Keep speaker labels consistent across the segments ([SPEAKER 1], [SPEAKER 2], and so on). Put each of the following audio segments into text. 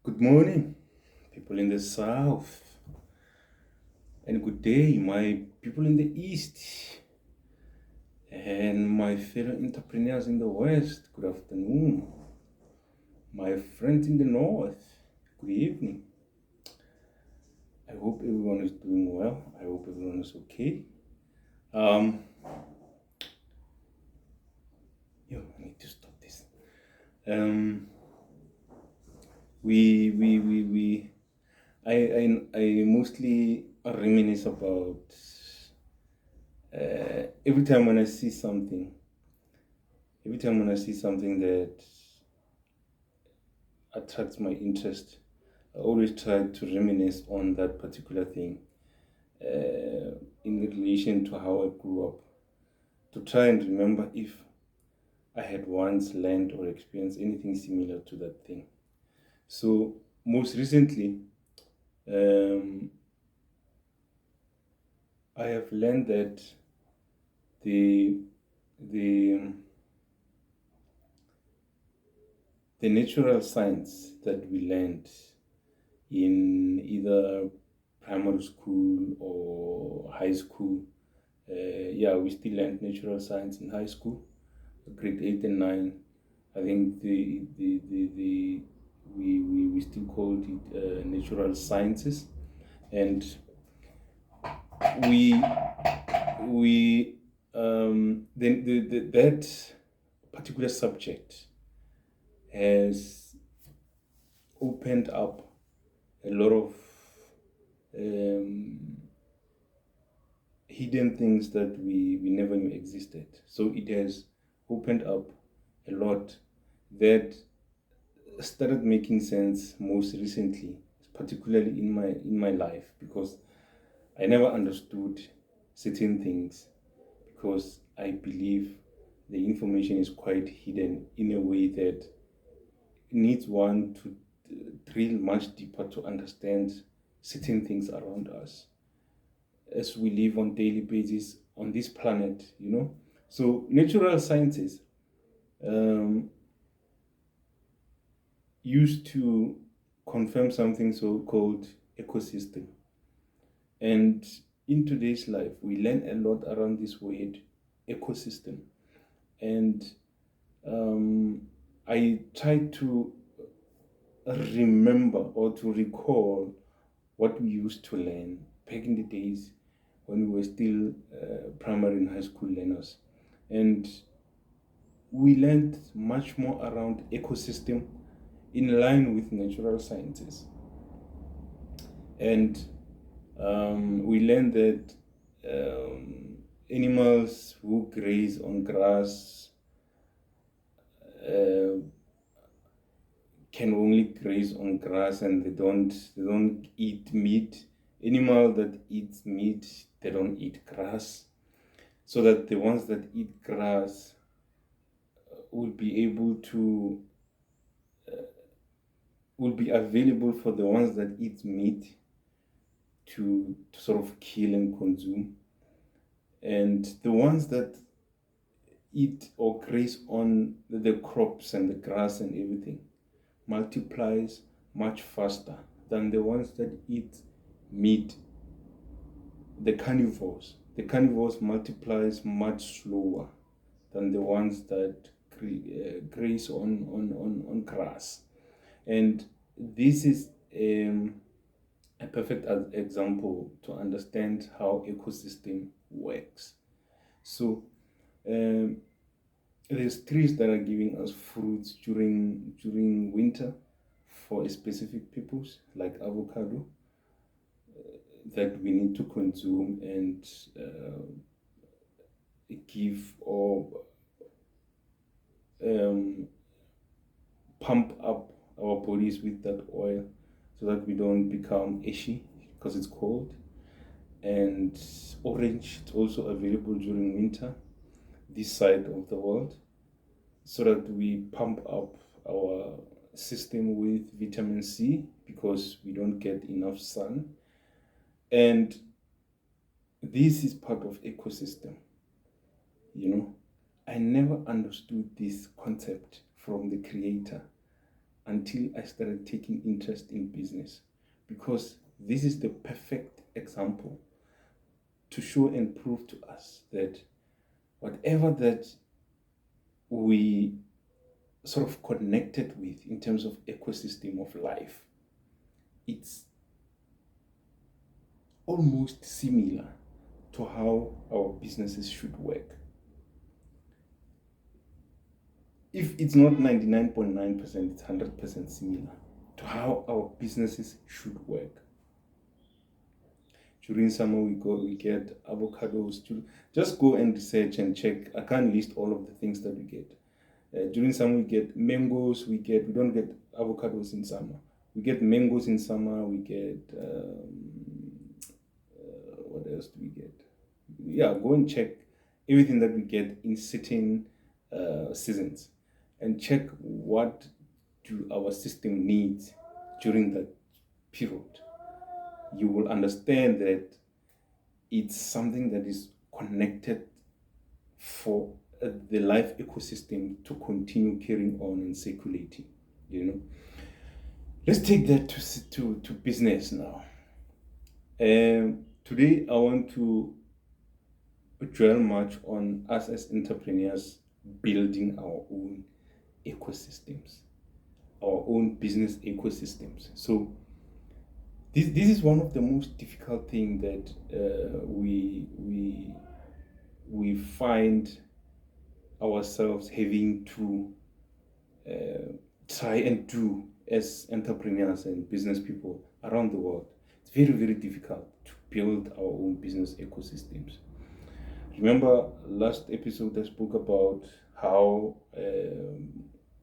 [SPEAKER 1] Good morning, people in the south, and good day, my people in the east, and my fellow entrepreneurs in the west. Good afternoon, my friends in the north. Good evening. I hope everyone is doing well. I hope everyone is okay. Um, I need to stop this. Um, we. I mostly reminisce about every time when I see something every time when I see something that attracts my interest, I always try to reminisce on that particular thing in relation to how I grew up, to try and remember if I had once learned or experienced anything similar to that thing. So, most recently, um, I have learned that the the the natural science that we learned in either primary school or high school. Yeah, we still learned natural science in high school, grade 8 and 9. I think the we still called it natural sciences. And we, we that particular subject has opened up a lot of um, hidden things that we never knew existed. So it has opened up a lot that started making sense most recently, particularly in my life, because I never understood certain things because I believe the information is quite hidden in a way that needs one to drill much deeper to understand certain things around us as we live on daily basis on this planet. So natural sciences um, used to confirm something so called ecosystem. And in today's life, we learn a lot around this word ecosystem. And I try to remember or to recall what we used to learn back in the days when we were still primary and high school learners. And we learned much more around ecosystem in line with natural sciences. And we learned that animals who graze on grass uh, can only graze on grass, and they don't eat meat. Animal that eats meat, they don't eat grass. So that the ones that eat grass will be able to will be available for the ones that eat meat to sort of kill and consume. And the ones that eat or graze on the crops and the grass and everything multiplies much faster than the ones that eat meat. The carnivores multiplies much slower than the ones that graze on grass. And this is a perfect example to understand how ecosystem works. So um, there's trees that are giving us fruits during winter for a specific purpose, like avocado, that we need to consume and give or um, pump up our bodies with that oil so that we don't become ashy because it's cold. And orange, it's also available during winter, this side of the world, so that we pump up our system with vitamin C because we don't get enough sun. And this is part of ecosystem. I never understood this concept from the creator until I started taking interest in business, because this is the perfect example to show and prove to us that whatever that we sort of connected with in terms of ecosystem of life, it's almost similar to how our businesses should work. If it's not 99.9%, it's 100% similar to how our businesses should work. During summer, we get avocados. Just go and research and check. I can't list all of the things that we get. During summer, we get mangoes. We don't get avocados in summer. We get mangoes in summer. We get what else do we get? Yeah, go and check everything that we get in certain seasons, and check what do our system needs during that period. You will understand that it's something that is connected for the life ecosystem to continue carrying on and circulating. Let's take that to business now. Today I want to dwell much on us as entrepreneurs building our own ecosystems, our own business ecosystems. So this is one of the most difficult things that we find ourselves having to try and do as entrepreneurs and business people around the world. It's very, very difficult to build our own business ecosystems. Remember last episode I spoke about how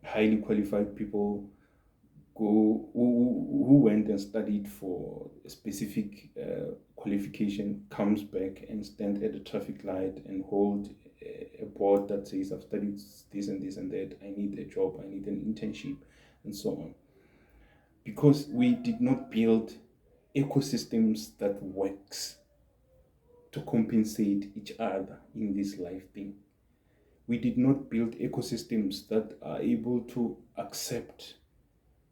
[SPEAKER 1] highly qualified people who went and studied for a specific qualification comes back and stand at a traffic light and hold a board that says, I've studied this and this and that, I need a job, I need an internship, and so on. Because we did not build ecosystems that works to compensate each other in this life thing. We did not build ecosystems that are able to accept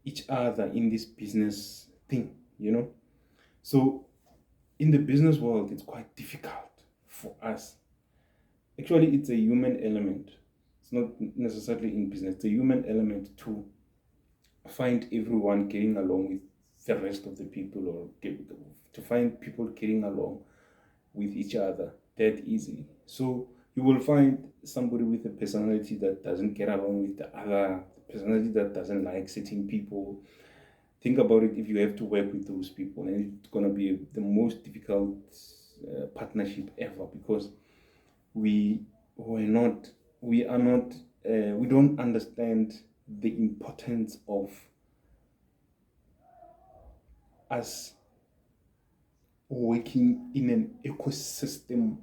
[SPEAKER 1] each other in this business thing, So in the business world, it's quite difficult for us. Actually, it's a human element. It's not necessarily in business. It's a human element to find everyone getting along with the rest of the people, or to find people getting along with each other that easily. So you will find somebody with a personality that doesn't get along with the other, personality that doesn't like certain people. Think about it, if you have to work with those people, and it's going to be the most difficult partnership ever, because we don't understand the importance of us working in an ecosystem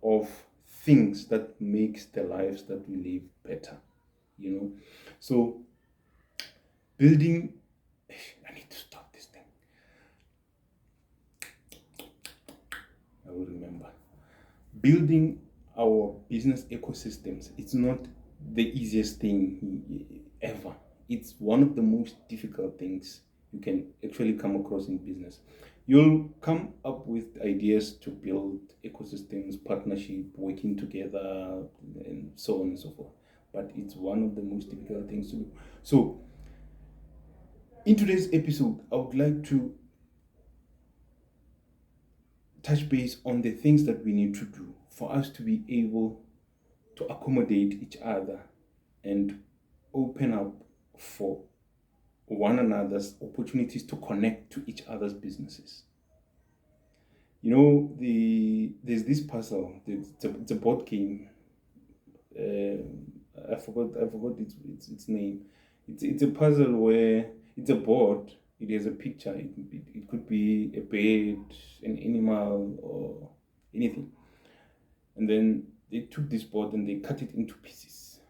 [SPEAKER 1] of things that makes the lives that we live better, So building, I need to stop this thing. I will remember. Building our business ecosystems, it's not the easiest thing ever. It's one of the most difficult things you can actually come across in business. You'll come up with ideas to build ecosystems, partnership, working together, and so on and so forth. But it's one of the most difficult things to do. So, in today's episode, I would like to touch base on the things that we need to do for us to be able to accommodate each other and open up for one another's opportunities to connect to each other's businesses. There's this puzzle. It's a board game. I forgot its name. It's a puzzle where it's a board. It has a picture. It could be a bird, an animal, or anything. And then they took this board and they cut it into pieces.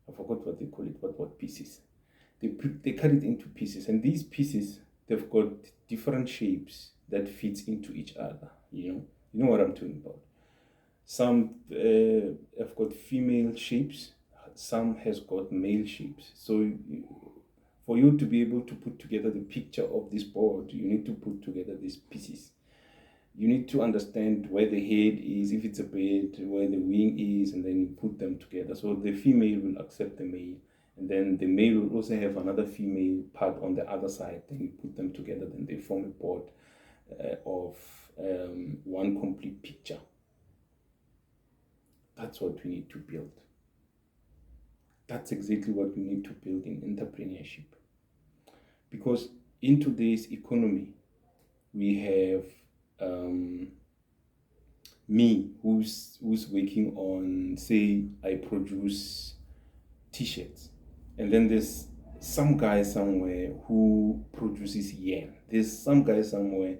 [SPEAKER 1] I forgot what they call it, but what pieces. They cut it into pieces, and these pieces, they've got different shapes that fits into each other. You know what I'm talking about. Some have got female shapes, some has got male shapes. So for you to be able to put together the picture of this board, you need to put together these pieces. You need to understand where the head is, if it's a bird, where the wing is, and then you put them together. So the female will accept the male, and then the male will also have another female part on the other side. Then you put them together, then they form a board of one complete picture. That's what we need to build. That's exactly what we need to build in entrepreneurship. Because in today's economy, we have me who's working on, say, I produce t-shirts, and then there's some guy somewhere who produces yarn. There's some guy somewhere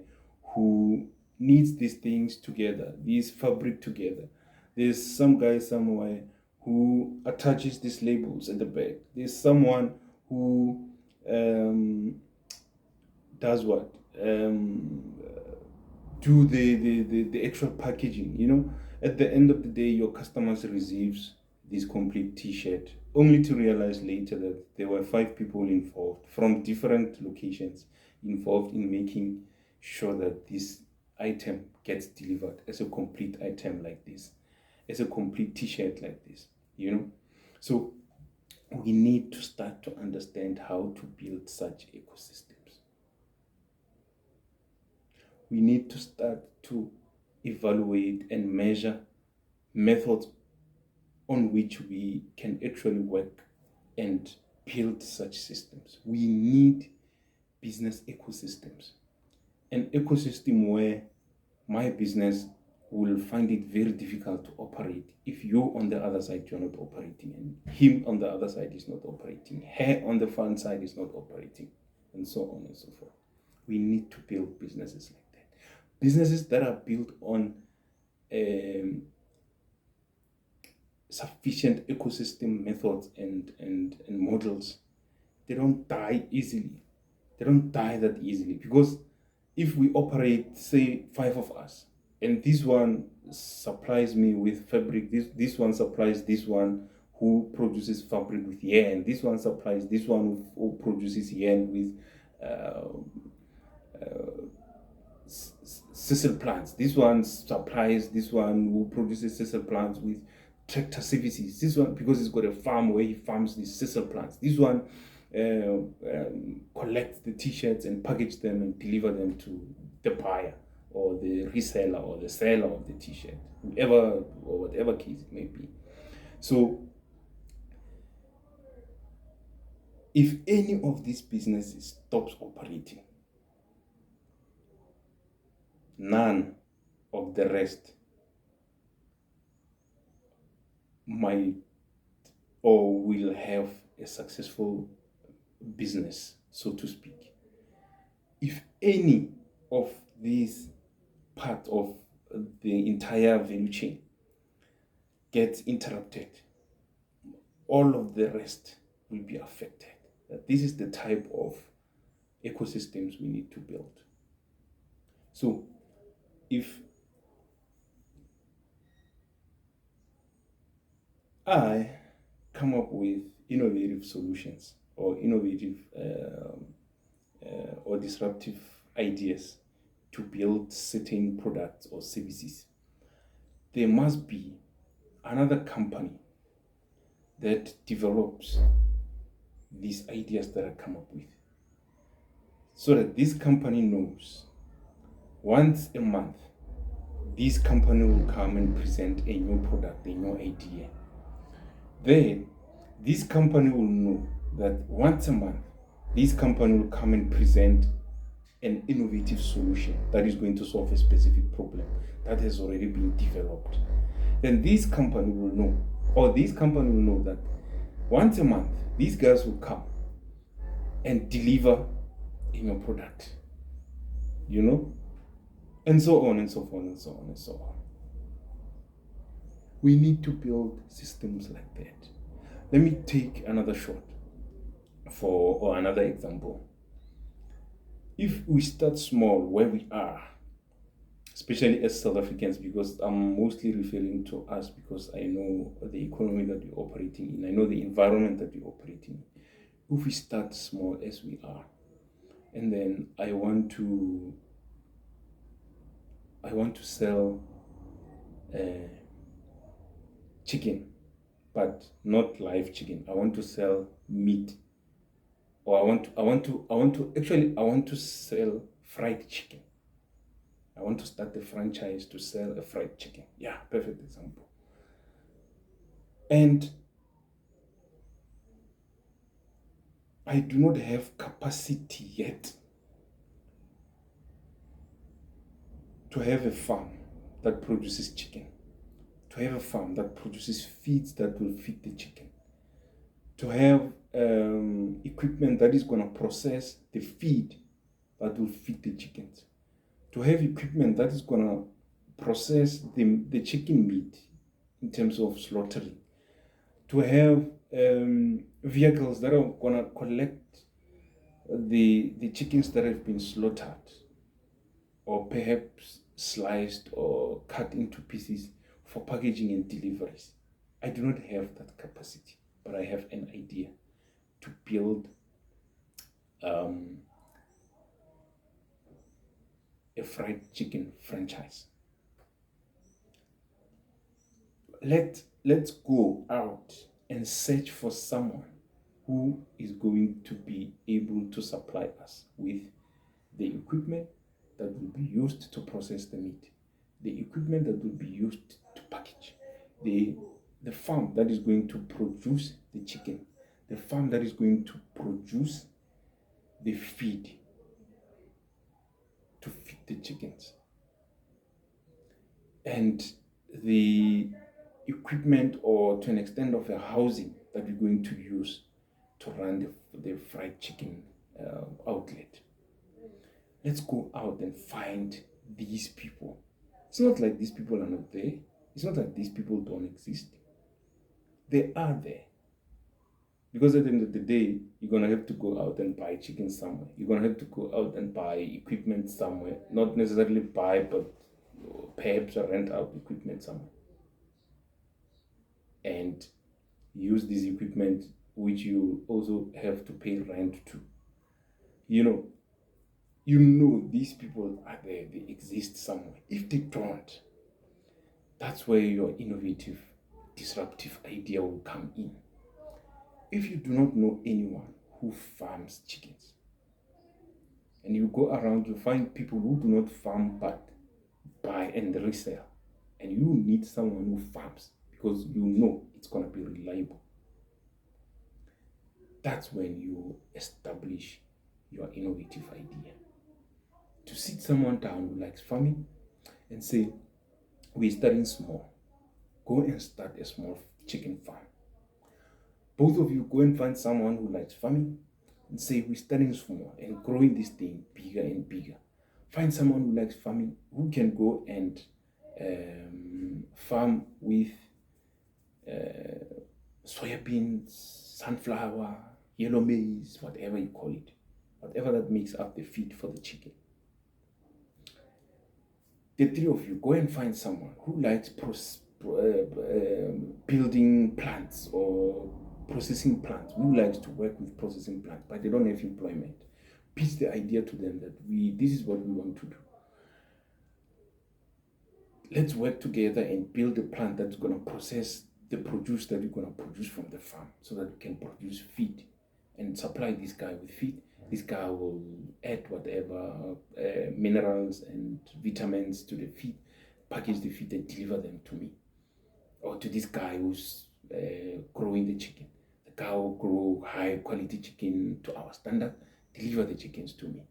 [SPEAKER 1] who needs these things together, these fabric together. There's some guy somewhere who attaches these labels at the back. There's someone who does what? Do the actual packaging. You know, at the end of the day, your customers receives this complete t-shirt, only to realize later that there were 5 people involved from different locations involved in making sure that this item gets delivered as a complete item like this, as a complete t-shirt like this, you know. So we need to start to understand how to build such ecosystems. We need to start to evaluate and measure methods on which we can actually work and build such systems. We need business ecosystems. An ecosystem where my business will find it very difficult to operate if you on the other side you're not operating, and him on the other side is not operating, her on the front side is not operating, and so on and so forth. We need to build businesses like that. Businesses that are built on sufficient ecosystem methods and models. They don't die easily. They don't die that easily, because if we operate, say, 5 of us, and this one supplies me with fabric, this one supplies this one who produces fabric with yarn, this one supplies this one who produces yarn with sisal plants, this one supplies this one who produces sisal plants with tractor services, this one because he's got a farm where he farms these sisal plants, this one collects the t-shirts and package them and deliver them to the buyer or the reseller or the seller of the t-shirt, whoever or whatever case it may be. So if any of these businesses stops operating, none of the rest might or will have a successful business, so to speak. If any of these part of the entire value chain gets interrupted, all of the rest will be affected. This is the type of ecosystems we need to build. So if I come up with innovative solutions or innovative or disruptive ideas to build certain products or services, there must be another company that develops these ideas that I come up with, so that this company knows once a month this company will come and present a new product, a new idea. Then this company will know that once a month this company will come and present an innovative solution that is going to solve a specific problem that has already been developed. Then this company will know, or this company will know that once a month these guys will come and deliver a new product, and so on and so forth and so on and so on. We need to build systems like that. Let me take another shot or another example. If we start small where we are, especially as South Africans, because I'm mostly referring to us because I know the economy that we're operating in, I know the environment that we're operating in. If we start small as we are, and then I want to sell chicken, but not live chicken. I want to sell meat, or I want to sell fried chicken. I want to start a franchise to sell a fried chicken. Yeah, perfect example. And I do not have capacity yet to have a farm that produces chicken, to have a farm that produces feeds that will feed the chicken, to have equipment that is going to process the feed that will feed the chickens, to have equipment that is going to process the chicken meat in terms of slaughtering, to have vehicles that are going to collect the chickens that have been slaughtered, or perhaps sliced or cut into pieces for packaging and deliveries. I do not have that capacity, but I have an idea to build a fried chicken franchise. Let's go out and search for someone who is going to be able to supply us with the equipment that will be used to process the meat, the equipment that will be used to package, the farm that is going to produce the chicken, the farm that is going to produce the feed to feed the chickens, and the equipment, or to an extent of a housing that we're going to use to run the fried chicken outlet. Let's go out and find these people. It's not like these people are not there. It's not like these people don't exist. They are there. Because at the end of the day, you're going to have to go out and buy chicken somewhere. You're going to have to go out and buy equipment somewhere. Not necessarily buy, but perhaps rent out equipment somewhere. And use this equipment, which you also have to pay rent to. You know these people are there, they exist somewhere. If they don't, that's where your innovative, disruptive idea will come in. If you do not know anyone who farms chickens, and you go around, you find people who do not farm but buy and resell, and you need someone who farms because you know it's going to be reliable. That's when you establish your innovative idea. To sit someone down who likes farming and say, we're starting small. Go and start a small chicken farm. Both of you go and find someone who likes farming and say, we're starting small and growing this thing bigger and bigger. Find someone who likes farming, who can go and farm with soybeans, sunflower, yellow maize, whatever you call it, whatever that makes up the feed for the chicken. The three of you go and find someone who likes building plants or processing plants, who likes to work with processing plants, but they don't have employment. Pitch the idea to them that this is what we want to do. Let's work together and build a plant that's going to process the produce that we're going to produce from the farm, so that we can produce feed and supply this guy with feed. This guy will add whatever minerals and vitamins to the feed, package the feed and deliver them to me, or to this guy who's growing the chicken. The guy will grow high quality chicken to our standard, deliver the chickens to me.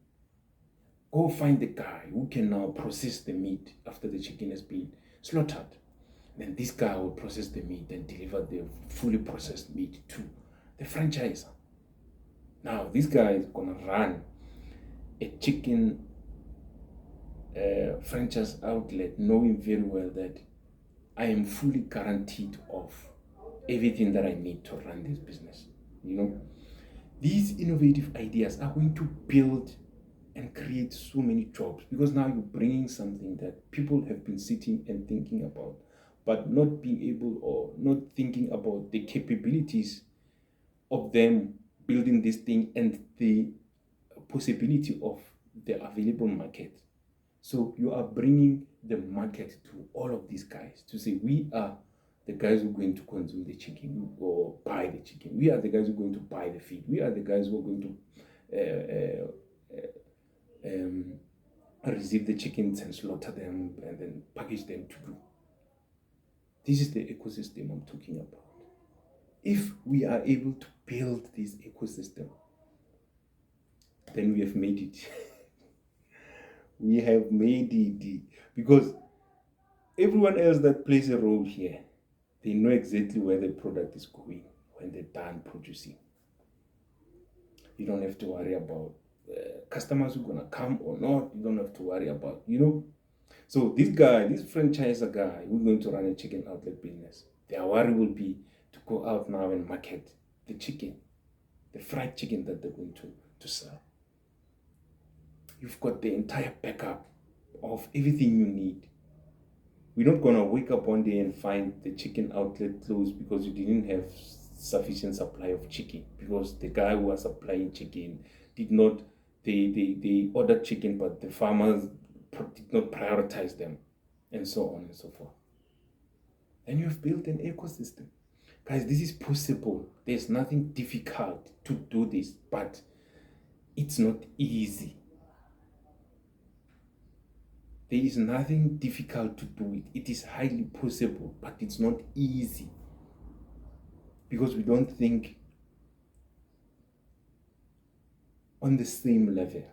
[SPEAKER 1] Go find the guy who can now process the meat after the chicken has been slaughtered. Then this guy will process the meat and deliver the fully processed meat to the franchisor. Now, this guy is going to run a chicken franchise outlet, knowing very well that I am fully guaranteed of everything that I need to run this business. These innovative ideas are going to build and create so many jobs, because now you're bringing something that people have been sitting and thinking about, but not being able or not thinking about the capabilities of them building this thing and the possibility of the available market. So you are bringing the market to all of these guys to say, we are the guys who are going to consume the chicken or buy the chicken. We are the guys who are going to buy the feed. We are the guys who are going to receive the chickens and slaughter them and then package them to you. This is the ecosystem I'm talking about. If we are able to build this ecosystem, then we have made it. We have made it, because everyone else that plays a role here, they know exactly where the product is going when they're done producing. You don't have to worry about customers who are gonna come or not. You don't have to worry about, So this guy, this franchisor guy, who's going to run a chicken outlet business, their worry will be to go out now and market the chicken, the fried chicken that they're going to sell. You've got the entire backup of everything you need. We're not gonna wake up one day and find the chicken outlet closed because you didn't have sufficient supply of chicken, because the guy who was supplying chicken did not, they ordered chicken, but the farmers did not prioritize them, and so on and so forth. And you've built an ecosystem. Guys, this is possible. There's nothing difficult to do this, but it's not easy. There is nothing difficult to do it. It is highly possible, but it's not easy, because we don't think on the same level.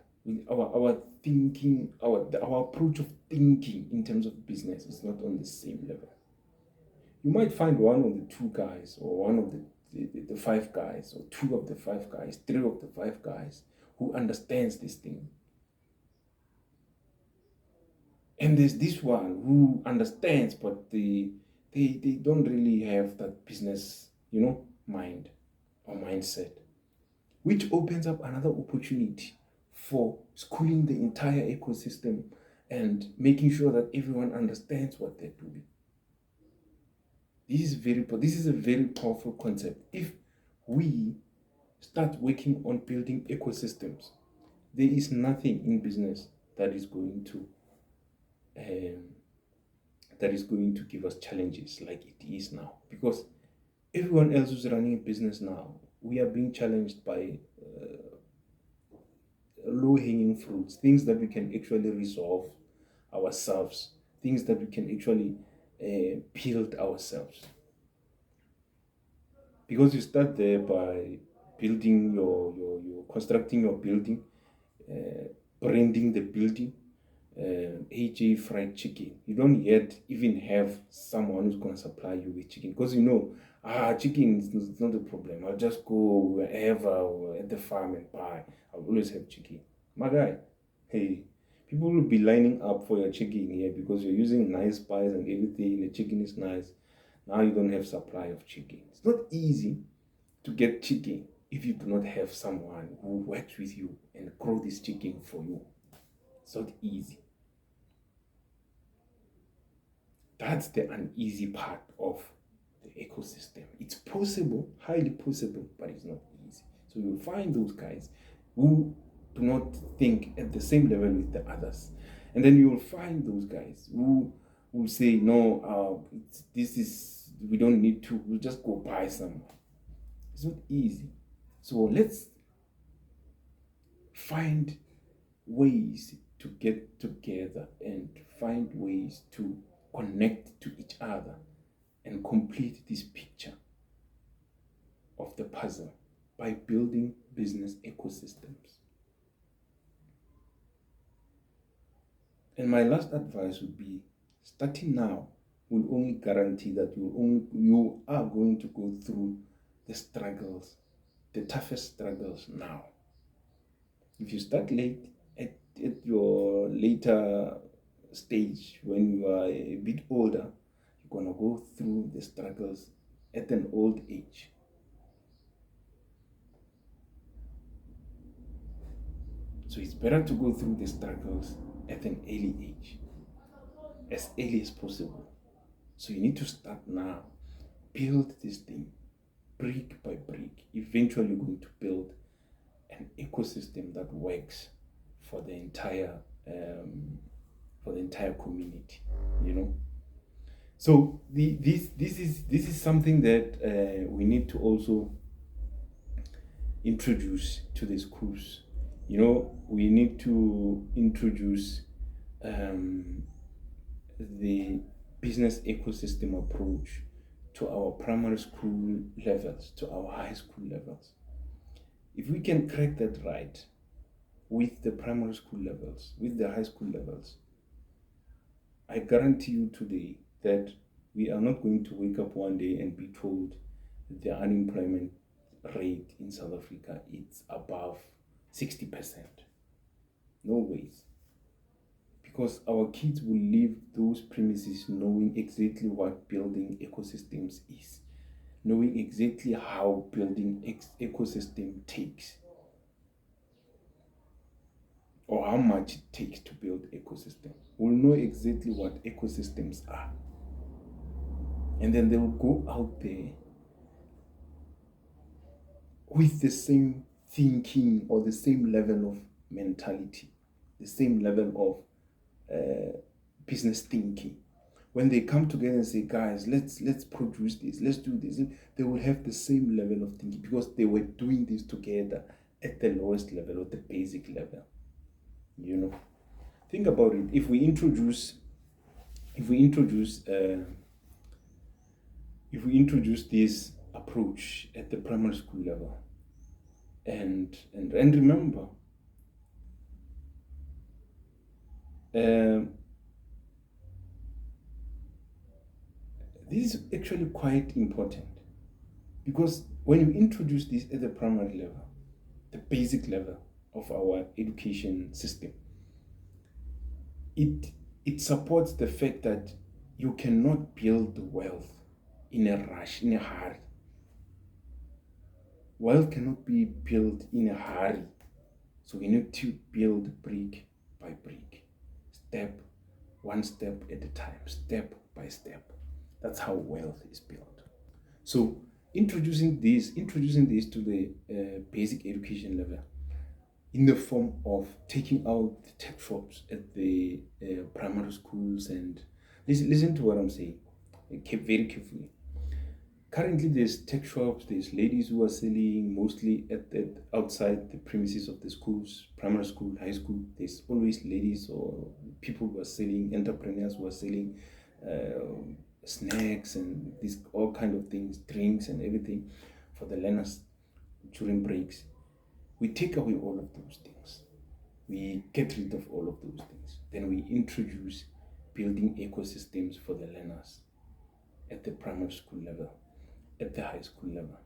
[SPEAKER 1] Our thinking, our approach of thinking in terms of business is not on the same level. You might find one of the two guys, or one of the five guys, or two of the five guys, three of the five guys who understands this thing. And there's this one who understands, but they don't really have that business, mind or mindset, which opens up another opportunity for schooling the entire ecosystem and making sure that everyone understands what they're doing. This is a very powerful concept. If we start working on building ecosystems, there is nothing in business that is going to give us challenges like it is now, because everyone else who's running a business now, we are being challenged by low-hanging fruits, things that we can actually resolve ourselves, things that we can actually build ourselves. Because you start there by building your constructing your building, branding the building, AJ fried chicken. You don't yet even have someone who's going to supply you with chicken, because chicken is not a problem. I'll just go wherever or at the farm and buy. I'll always have chicken. My guy, hey, people will be lining up for your chicken here because you're using nice spice and everything. The chicken is nice. Now you don't have supply of chicken. It's not easy to get chicken if you do not have someone who works with you and grow this chicken for you. It's not easy. That's the uneasy part of the ecosystem. It's possible, highly possible, but it's not easy. So you'll find those guys who do not think at the same level with the others. And then you'll find those guys who will say, no, we don't need to, we'll just go buy some. It's not easy. So let's find ways to get together and find ways to connect to each other and complete this picture of the puzzle by building business ecosystems. And my last advice would be, starting now will only guarantee that you are going to go through the struggles, the toughest struggles now. If you start late, at your later stage, when you are a bit older, you're going to go through the struggles at an old age. So it's better to go through the struggles at an early age, as early as possible. So you need to start now. Build this thing brick by brick. Eventually, you're going to build an ecosystem that works for the entire community. You know. So this is something that we need to also introduce to the schools. You know, we need to introduce the business ecosystem approach to our primary school levels, to our high school levels. If we can crack that right with the primary school levels, with the high school levels, I guarantee you today that we are not going to wake up one day and be told the unemployment rate in South Africa is above 60%. No ways. Because our kids will leave those premises knowing exactly what building ecosystems is, knowing exactly how building ecosystem takes, or how much it takes to build ecosystem. We'll know exactly what ecosystems are. And then they'll go out there with the same thinking or the same level of mentality, the same level of business thinking. When they come together and say, guys, let's produce this, let's do this, they will have the same level of thinking because they were doing this together at the lowest level or the basic level. You know, think about it. If we introduce this approach at the primary school level, and remember, this is actually quite important, because when you introduce this at the primary level, the basic level of our education system, it supports the fact that you cannot build wealth in a rush, in a hurry. Wealth cannot be built in a hurry. So we need to build brick by brick, one step at a time, step by step. That's how wealth is built. So introducing this to the basic education level in the form of taking out the tech shops at the primary schools, and listen to what I'm saying very carefully. Currently, there's tech shops, there's ladies who are selling mostly at outside the premises of the schools, primary school, high school. There's always ladies or people who are selling, entrepreneurs who are selling snacks and these all kind of things, drinks and everything for the learners during breaks. We take away all of those things. We get rid of all of those things. Then we introduce building ecosystems for the learners at the primary school level, at the high school level.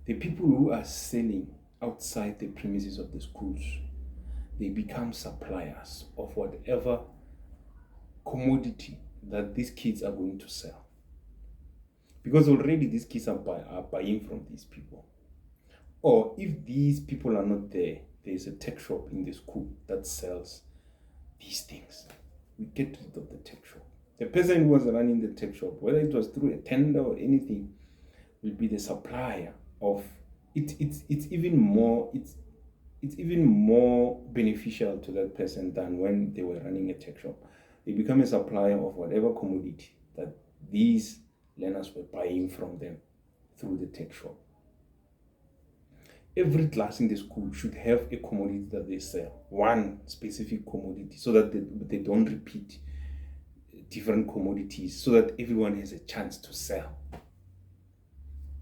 [SPEAKER 1] The people who are selling outside the premises of the schools, they become suppliers of whatever commodity that these kids are going to sell. Because already these kids are buying from these people. Or if these people are not there, there's a tech shop in the school that sells these things. We get rid of the tech shop. The person who was running the tech shop, whether it was through a tender or anything, will be the supplier of it. It's even more beneficial to that person than when they were running a tech shop. They become a supplier of whatever commodity that these learners were buying from them through the tech shop. Every class in the school should have a commodity that they sell, one specific commodity, so that they don't repeat different commodities, so that everyone has a chance to sell.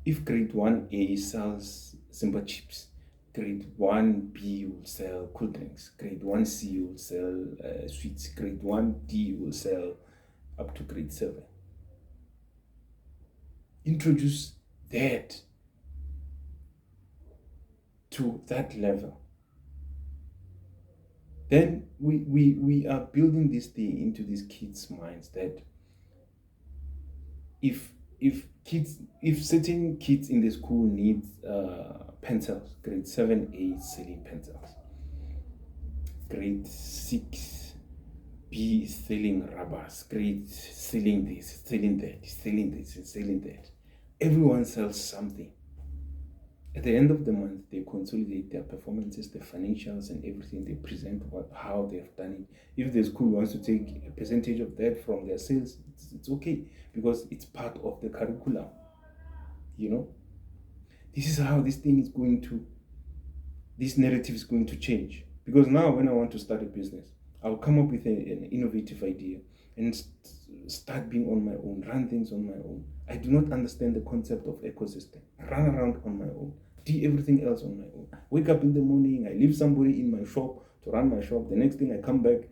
[SPEAKER 1] If grade 1A sells simple chips, grade 1B will sell cool drinks, grade 1C will sell sweets, grade 1D will sell up to grade 7. Introduce that to that level. Then we are building this thing into these kids' minds that if certain kids in the school need pencils, grade 7A selling pencils, grade 6 B is selling rubbers, grade selling this, selling that, selling this, and selling that. Everyone sells something. At the end of the month, they consolidate their performances, their financials, and everything. They present how they have done it. If the school wants to take a percentage of that from their sales, it's okay, because it's part of the curriculum. You know, this is how this narrative is going to change. Because now, when I want to start a business, I'll come up with an innovative idea and start being on my own, run things on my own. I do not understand the concept of ecosystem. I run around on my own, do everything else on my own. Wake up in the morning, I leave somebody in my shop to run my shop. The next thing I come back,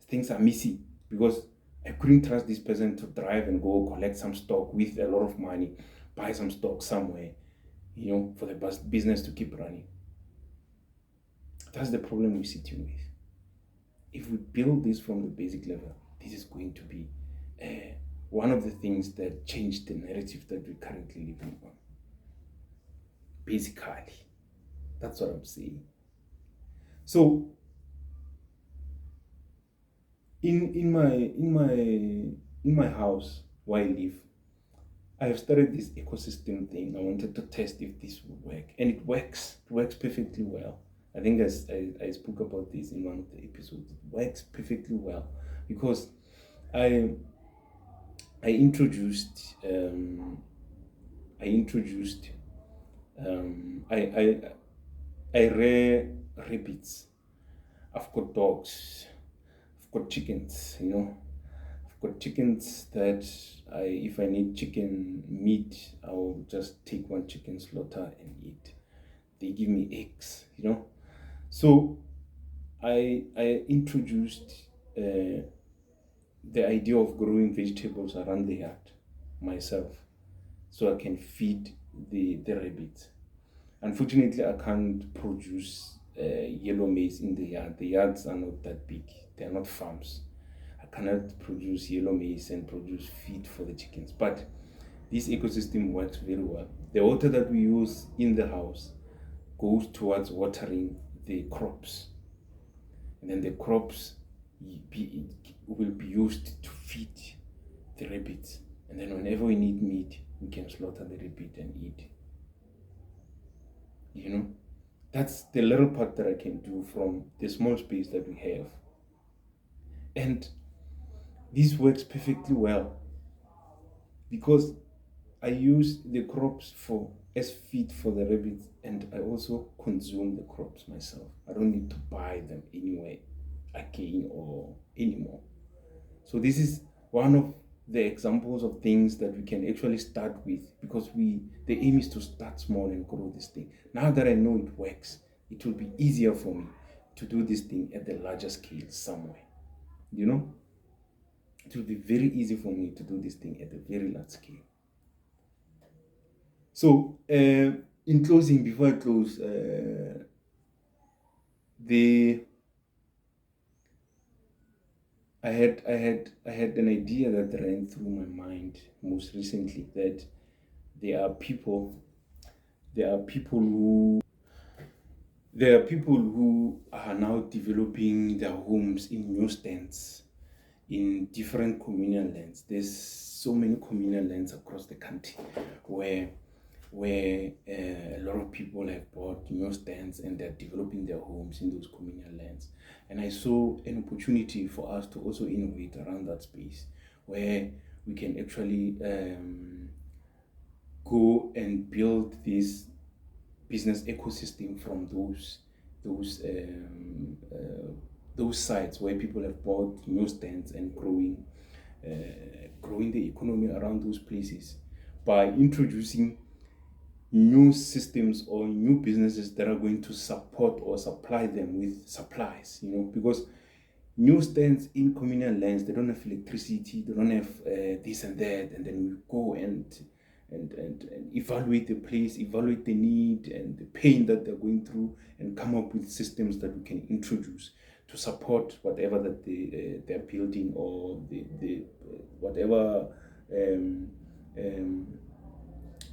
[SPEAKER 1] things are messy because I couldn't trust this person to drive and go collect some stock with a lot of money, buy some stock somewhere, for the business to keep running. That's the problem we're sitting with. If we build this from the basic level, this is going to be one of the things that change the narrative that we're currently living on. Basically, that's what I'm saying. So, in my house where I live, I have started this ecosystem thing. I wanted to test if this would work, and it works. It works perfectly well. I think I spoke about this in one of the episodes. It works perfectly well because I introduced I rear rabbits. I've got dogs. I've got chickens. I've got chickens that if I need chicken meat, I'll just take one chicken, slaughter, and eat. They give me eggs. So I introduced the idea of growing vegetables around the yard myself, so I can feed the rabbits. Unfortunately, I can't produce yellow maize in the yard. The yards are not that big. They are not farms. I cannot produce yellow maize and produce feed for the chickens. But this ecosystem works very well. The water that we use in the house goes towards watering the crops. And then the crops will be used to feed the rabbits. And then whenever we need meat, we can slaughter the rabbit and eat. That's the little part that I can do from the small space that we have. And this works perfectly well because I use the crops as feed for the rabbits, and I also consume the crops myself. I don't need to buy them anywhere again or anymore. So this is one of the examples of things that we can actually start with, because the aim is to start small and grow this thing. Now that I know it works, it will be easier for me to do this thing at the larger scale somewhere. It will be very easy for me to do this thing at a very large scale. So, in closing, before I close, I had an idea that ran through my mind most recently, that there are people who are now developing their homes in new stands in different communal lands. There's so many communal lands across the country where a lot of people have bought new stands and they're developing their homes in those communal lands. And I saw an opportunity for us to also innovate around that space, where we can actually go and build this business ecosystem from those sites where people have bought new stands, and growing the economy around those places by introducing new systems or new businesses that are going to support or supply them with supplies, because new stands in communal lands, they don't have electricity, they don't have this and that, and then we go and evaluate the place, evaluate the need and the pain that they're going through, and come up with systems that we can introduce to support whatever that they're building, or the whatever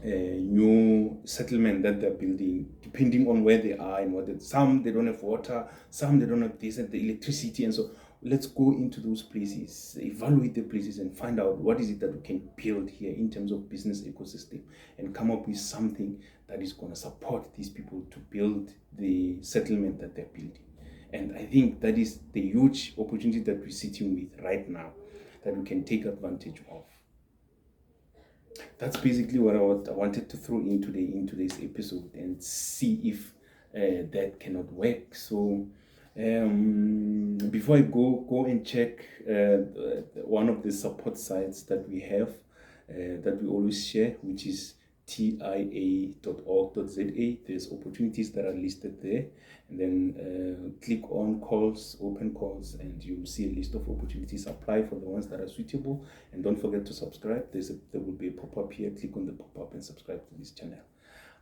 [SPEAKER 1] new settlement that they're building, depending on where they are and some they don't have water, some they don't have this and the electricity, and so let's go into those places, evaluate the places, and find out what is it that we can build here in terms of business ecosystem, and come up with something that is going to support these people to build the settlement that they're building. And I think that is the huge opportunity that we're sitting with right now, that we can take advantage of. That's basically what I wanted to throw in today's episode, and see if that cannot work. So before I go and check one of the support sites that we have, that we always share, which is tia.org.za. There's opportunities that are listed there, and then click on calls, open calls, and you'll see a list of opportunities. Apply for the ones that are suitable, and don't forget to subscribe. There will be a pop-up here. Click on the pop-up and subscribe to this channel.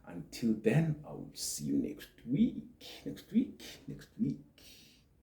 [SPEAKER 1] Until then, I will see you next week.